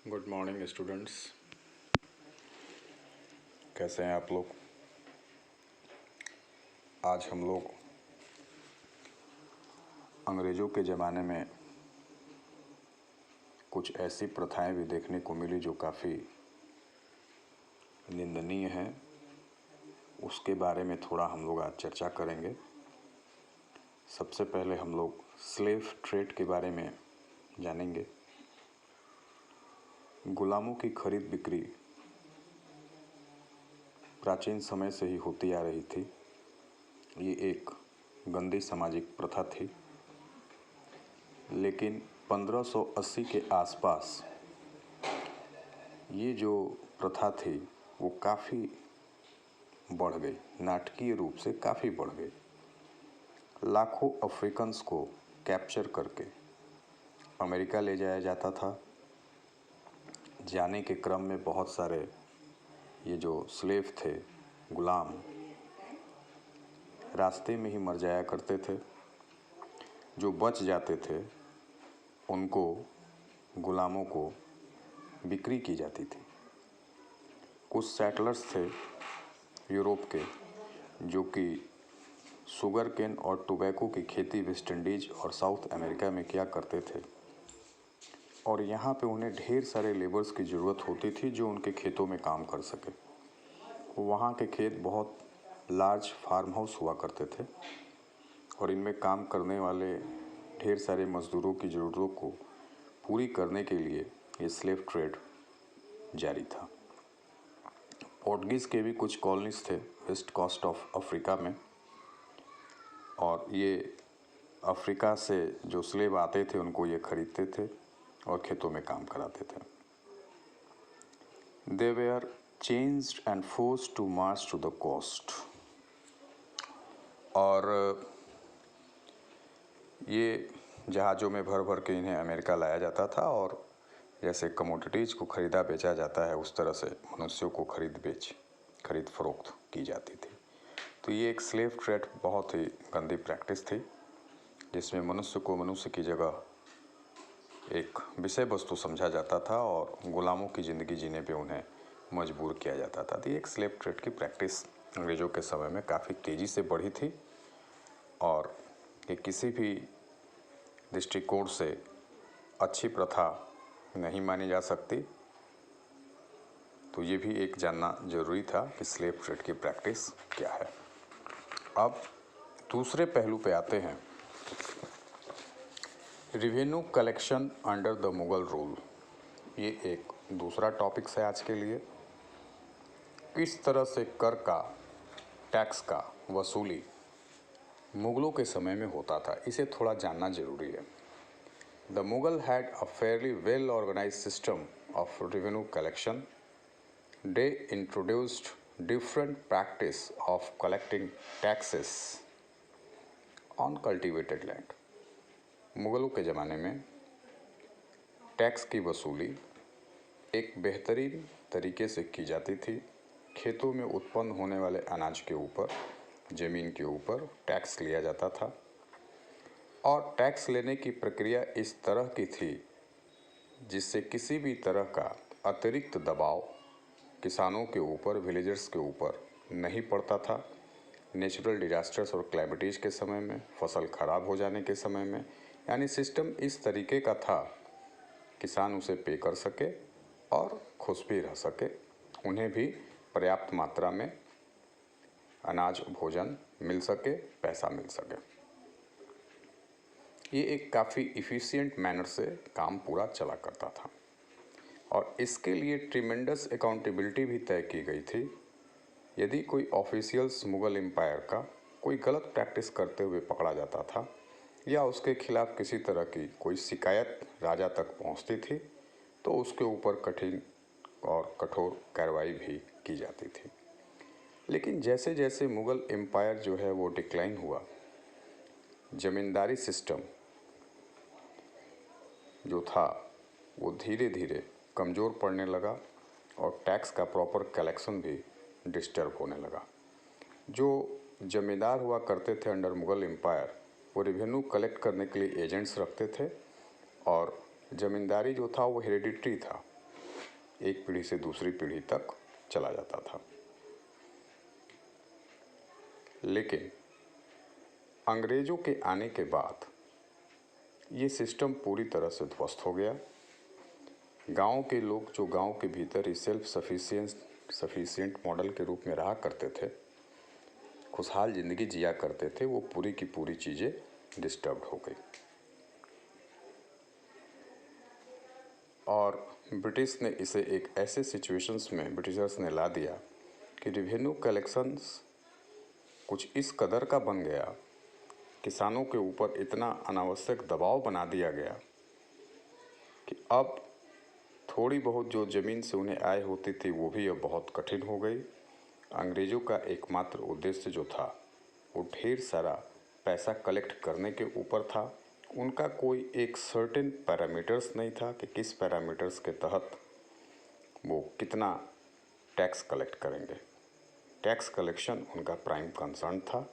Good morning students. कैसे हैं आप लोग? आज हम लोग अंग्रेज़ों के ज़माने में कुछ ऐसी प्रथाएं भी देखने को मिली जो काफ़ी निंदनीय हैं। उसके बारे में थोड़ा हम लोग आज चर्चा करेंगे। सबसे पहले हम लोग स्लेव ट्रेड के बारे में जानेंगे। गुलामों की खरीद बिक्री प्राचीन समय से ही होती आ रही थी। ये एक गंदी सामाजिक प्रथा थी, लेकिन 1580 के आसपास ये जो प्रथा थी वो काफ़ी बढ़ गई, नाटकीय रूप से काफ़ी बढ़ गई। लाखों अफ्रीकन्स को कैप्चर करके अमेरिका ले जाया जाता था। जाने के क्रम में बहुत सारे ये जो स्लेव थे, गुलाम, रास्ते में ही मर जाया करते थे। जो बच जाते थे उनको, गुलामों को बिक्री की जाती थी। कुछ सेटलर्स थे यूरोप के जो कि शुगर केन और टोबैको की खेती वेस्ट इंडीज और साउथ अमेरिका में किया करते थे, और यहाँ पे उन्हें ढेर सारे लेबर्स की ज़रूरत होती थी जो उनके खेतों में काम कर सके। वहाँ के खेत बहुत लार्ज फार्म हाउस हुआ करते थे और इनमें काम करने वाले ढेर सारे मज़दूरों की ज़रूरतों को पूरी करने के लिए ये स्लेव ट्रेड जारी था। पोर्टुगीज़ के भी कुछ कॉलोनीज थे वेस्ट कोस्ट ऑफ अफ्रीका में, और ये अफ्रीका से जो स्लेव आते थे उनको ये खरीदते थे और खेतों में काम कराते थे। They were chained and forced to march to the coast, और ये जहाज़ों में भर भर के इन्हें अमेरिका लाया जाता था, और जैसे कमोडिटीज़ को ख़रीदा बेचा जाता है उस तरह से मनुष्यों को खरीद फरोख्त की जाती थी। तो ये एक स्लेव ट्रेड बहुत ही गंदी प्रैक्टिस थी, जिसमें मनुष्य को मनुष्य की जगह एक विषय वस्तु समझा जाता था और गुलामों की ज़िंदगी जीने पे उन्हें मजबूर किया जाता था। तो ये एक स्लेव ट्रेड की प्रैक्टिस अंग्रेज़ों के समय में काफ़ी तेज़ी से बढ़ी थी, और ये किसी भी दृष्टिकोण से अच्छी प्रथा नहीं मानी जा सकती। तो ये भी एक जानना जरूरी था कि स्लेव ट्रेड की प्रैक्टिस क्या है। अब दूसरे पहलू पे आते हैं, revenue collection under the Mughal rule. ये एक दूसरा टॉपिक है आज के लिए। किस तरह से कर का, टैक्स का वसूली मुगलों के समय में होता था, इसे थोड़ा जानना जरूरी है। The Mughal had a fairly well organised system of revenue collection. They introduced different practice of collecting taxes on cultivated land. मुगलों के ज़माने में टैक्स की वसूली एक बेहतरीन तरीके से की जाती थी। खेतों में उत्पन्न होने वाले अनाज के ऊपर, ज़मीन के ऊपर टैक्स लिया जाता था, और टैक्स लेने की प्रक्रिया इस तरह की थी जिससे किसी भी तरह का अतिरिक्त दबाव किसानों के ऊपर, विलेजर्स के ऊपर नहीं पड़ता था। नेचुरल डिजास्टर्स और क्लैमिटीज़ के समय में, फसल खराब हो जाने के समय में, यानी सिस्टम इस तरीके का था किसान उसे पे कर सके और खुश भी रह सके, उन्हें भी पर्याप्त मात्रा में अनाज भोजन मिल सके, पैसा मिल सके। ये एक काफ़ी इफ़िशियंट मैनर से काम पूरा चला करता था, और इसके लिए ट्रिमेंडस अकाउंटेबिलिटी भी तय की गई थी। यदि कोई ऑफिशियल्स मुगल एम्पायर का कोई गलत प्रैक्टिस करते हुए पकड़ा जाता था या उसके खिलाफ किसी तरह की कोई शिकायत राजा तक पहुंचती थी, तो उसके ऊपर कठिन और कठोर कार्रवाई भी की जाती थी। लेकिन जैसे जैसे मुगल एम्पायर जो है वो डिक्लाइन हुआ, जमींदारी सिस्टम जो था वो धीरे धीरे कमज़ोर पड़ने लगा, और टैक्स का प्रॉपर कलेक्शन भी डिस्टर्ब होने लगा। जो जमींदार हुआ करते थे अंडर मुगल एम्पायर, वो रेवेन्यू कलेक्ट करने के लिए एजेंट्स रखते थे, और ज़मींदारी जो था वो हेरिडिटरी था। एक पीढ़ी से दूसरी पीढ़ी तक चला जाता था। लेकिन अंग्रेज़ों के आने के बाद ये सिस्टम पूरी तरह से ध्वस्त हो गया। गांव के लोग जो गांव के भीतर ही सेल्फ सफिशिएंट मॉडल के रूप में रहा करते थे, खुशहाल ज़िंदगी जिया करते थे, वो पूरी की पूरी चीज़ें डिस्टर्ब हो गई। और ब्रिटिश ने इसे एक ऐसे सिचुएशंस में ब्रिटिशर्स ने ला दिया कि रेवेन्यू कलेक्शंस कुछ इस कदर का बन गया, किसानों के ऊपर इतना अनावश्यक दबाव बना दिया गया कि अब थोड़ी बहुत जो ज़मीन से उन्हें आय होती थी वो भी अब बहुत कठिन हो गई। अंग्रेज़ों का एकमात्र उद्देश्य जो था वो ढेर सारा पैसा कलेक्ट करने के ऊपर था। उनका कोई एक सर्टेन पैरामीटर्स नहीं था कि किस पैरामीटर्स के तहत वो कितना टैक्स कलेक्ट करेंगे। टैक्स कलेक्शन उनका प्राइम कंसर्न था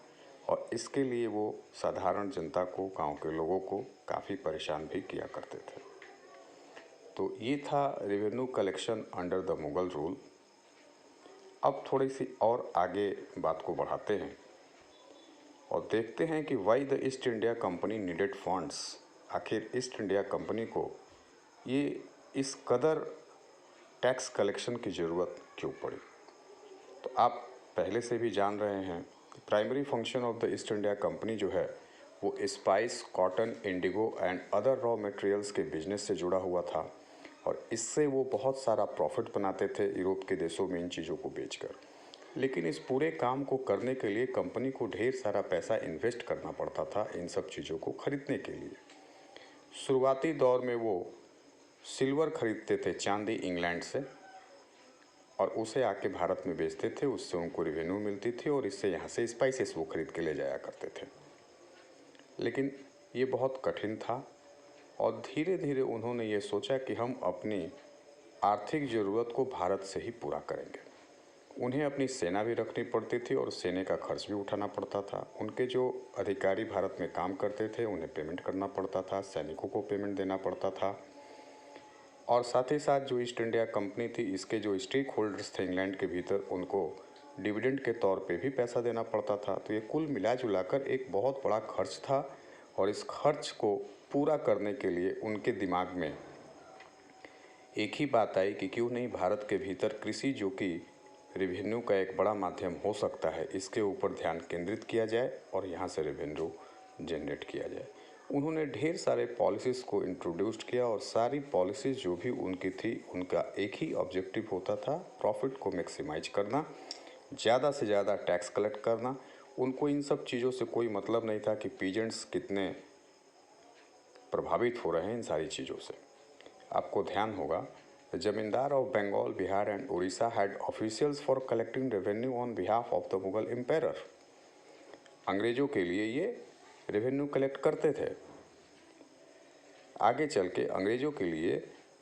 और इसके लिए वो साधारण जनता को, गांव के लोगों को काफ़ी परेशान भी किया करते थे। तो ये था revenue collection under the Mughal rule. अब थोड़ी सी और आगे बात को बढ़ाते हैं और देखते हैं कि why the East India company needed funds. आखिर ईस्ट इंडिया कंपनी को ये इस कदर टैक्स कलेक्शन की ज़रूरत क्यों पड़ी। तो आप पहले से भी जान रहे हैं कि primary function of the East India company जो है वो spice, cotton, Indigo and other raw materials के बिजनेस से जुड़ा हुआ था और इससे वो बहुत सारा प्रॉफिट बनाते थे यूरोप के देशों में इन चीज़ों को बेचकर। लेकिन इस पूरे काम को करने के लिए कंपनी को ढेर सारा पैसा इन्वेस्ट करना पड़ता था इन सब चीज़ों को खरीदने के लिए। शुरुआती दौर में वो सिल्वर खरीदते थे, चांदी इंग्लैंड से, और उसे आके भारत में बेचते थे। उससे उनको रेवेन्यू मिलती थी और इससे यहाँ से स्पाइसेस वो खरीद के ले जाया करते थे। लेकिन ये बहुत कठिन था और धीरे धीरे उन्होंने ये सोचा कि हम अपनी आर्थिक ज़रूरत को भारत से ही पूरा करेंगे। उन्हें अपनी सेना भी रखनी पड़ती थी और सेना का खर्च भी उठाना पड़ता था। उनके जो अधिकारी भारत में काम करते थे उन्हें पेमेंट करना पड़ता था, सैनिकों को पेमेंट देना पड़ता था और साथ ही साथ जो ईस्ट इंडिया कंपनी थी इसके जो स्टेक होल्डर्स थे इंग्लैंड के भीतर उनको डिविडेंड के तौर पे भी पैसा देना पड़ता था। तो ये कुल मिला जुलाकर एक बहुत बड़ा खर्च था और इस खर्च को पूरा करने के लिए उनके दिमाग में एक ही बात आई कि क्यों नहीं भारत के भीतर कृषि, जो कि रेवेन्यू का एक बड़ा माध्यम हो सकता है, इसके ऊपर ध्यान केंद्रित किया जाए और यहाँ से रेवेन्यू जनरेट किया जाए। उन्होंने ढेर सारे पॉलिसीज़ को इंट्रोड्यूस किया और सारी पॉलिसीज़ जो भी उनकी थी उनका एक ही ऑब्जेक्टिव होता था, प्रॉफिट को मैक्सिमाइज करना, ज़्यादा से ज़्यादा टैक्स कलेक्ट करना। उनको इन सब चीज़ों से कोई मतलब नहीं था कि पीजेंट्स कितने प्रभावित हो रहे हैं इन सारी चीज़ों से। आपको ध्यान होगा zamindar of Bengal, Bihar and Orissa had officials for collecting revenue on behalf of the Mughal empire. अंग्रेजों के लिए ये रेवेन्यू कलेक्ट करते थे। आगे चल के अंग्रेजों के लिए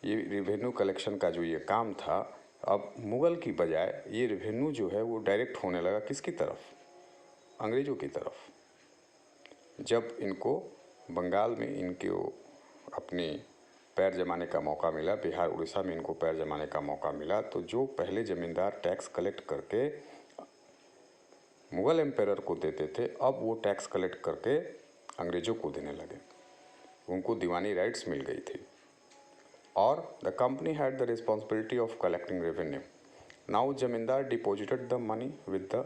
ये रेवेन्यू कलेक्शन का जो ये काम था, अब मुगल की बजाय ये रेवेन्यू जो है वो डायरेक्ट होने लगा किसकी तरफ, अंग्रेजों की तरफ। जब इनको बंगाल में इनको अपनी पैर जमाने का मौका मिला, बिहार उड़ीसा में इनको पैर जमाने का मौका मिला, तो जो पहले ज़मींदार टैक्स कलेक्ट करके मुग़ल एम्पायर को देते थे, अब वो टैक्स कलेक्ट करके अंग्रेज़ों को देने लगे। उनको दीवानी राइट्स मिल गई थी और the company had the responsibility of collecting revenue. Now zamindar deposited the money with the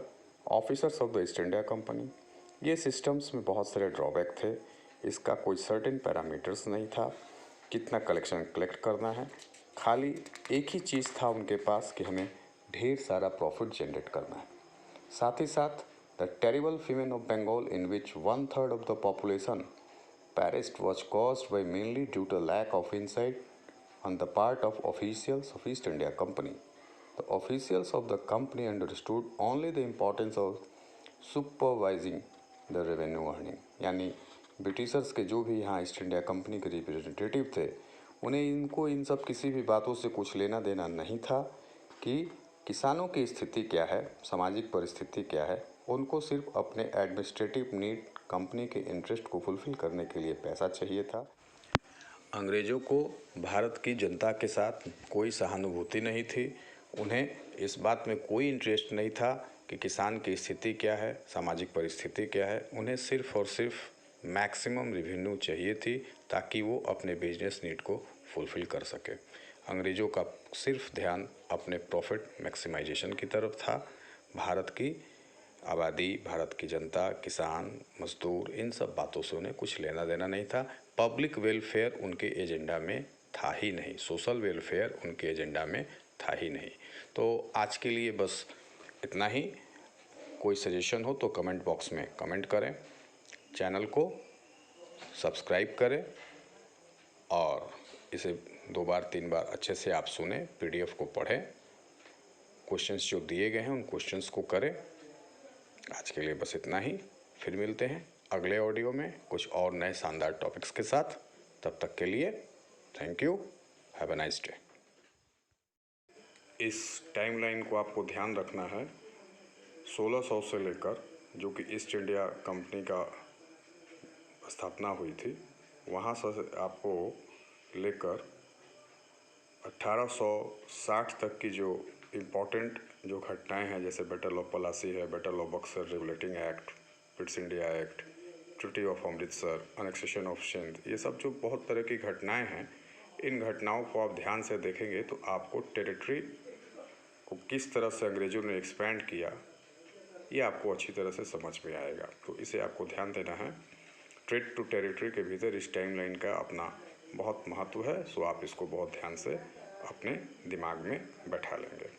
officers of the East India company. ये सिस्टम्स में बहुत सारे ड्रॉबैक थे। इसका कोई सर्टेन पैरामीटर्स नहीं था कितना कलेक्शन कलेक्ट करना है। खाली एक ही चीज़ था उनके पास कि हमें ढेर सारा प्रॉफिट जनरेट करना है। साथ ही साथ the terrible famine of Bengal in which 1/3 of the population perished was caused by mainly due to lack of insight on the part of officials of East India Company. The officials of the company understood only the importance of supervising the revenue earning. यानी Britishers के जो भी यहाँ east India company के representative थे, उन्हें इनको इन सब किसी भी बातों से कुछ लेना देना नहीं था कि किसानों की स्थिति क्या है, सामाजिक परिस्थिति क्या है। उनको सिर्फ अपने एडमिनिस्ट्रेटिव नीड, कंपनी के इंटरेस्ट को फुलफिल करने के लिए पैसा चाहिए था अंग्रेज़ों को भारत की जनता के साथ कोई सहानुभूति नहीं थी। उन्हें इस बात में कोई इंटरेस्ट नहीं था कि किसान की स्थिति क्या है, सामाजिक परिस्थिति क्या है। उन्हें सिर्फ और सिर्फ मैक्सिमम रेवेन्यू चाहिए थी ताकि वो अपने बिजनेस नीड को फुलफ़िल कर सके। अंग्रेज़ों का सिर्फ ध्यान अपने प्रॉफिट मैक्सिमाइजेशन की तरफ था। भारत की आबादी, भारत की जनता, किसान, मजदूर, इन सब बातों से उन्हें कुछ लेना देना नहीं था। पब्लिक वेलफेयर उनके एजेंडा में था ही नहीं, सोशल वेलफेयर उनके एजेंडा में था ही नहीं। तो आज के लिए बस इतना ही। कोई सजेशन हो तो कमेंट बॉक्स में कमेंट करें, चैनल को सब्सक्राइब करें और इसे 2 बार 3 बार अच्छे से आप सुने, पीडीएफ को पढ़ें, क्वेश्चंस जो दिए गए हैं उन क्वेश्चंस को करें। आज के लिए बस इतना ही। फिर मिलते हैं अगले ऑडियो में कुछ और नए शानदार टॉपिक्स के साथ। तब तक के लिए thank you, have a nice day. इस टाइमलाइन को आपको ध्यान रखना है। 1600 से लेकर, जो कि ईस्ट इंडिया कंपनी का स्थापना हुई थी, वहाँ से आपको लेकर 1860 तक की जो इम्पोर्टेंट जो घटनाएं हैं, जैसे बैटल ऑफ पलासी है, battle of Buxar, regulating act, Pitt's India act, treaty of Amritsar, annexation of Sindh, ये सब जो बहुत तरह की घटनाएं हैं, इन घटनाओं को आप ध्यान से देखेंगे तो आपको टेरिटरी को किस तरह से अंग्रेज़ों ने एक्सपैंड किया, ये आपको अच्छी तरह से समझ में आएगा। तो इसे आपको ध्यान देना है। ट्रेड टू टेरिटरी के भीतर इस टाइमलाइन का अपना बहुत महत्व है। सो आप इसको बहुत ध्यान से अपने दिमाग में बैठा लेंगे।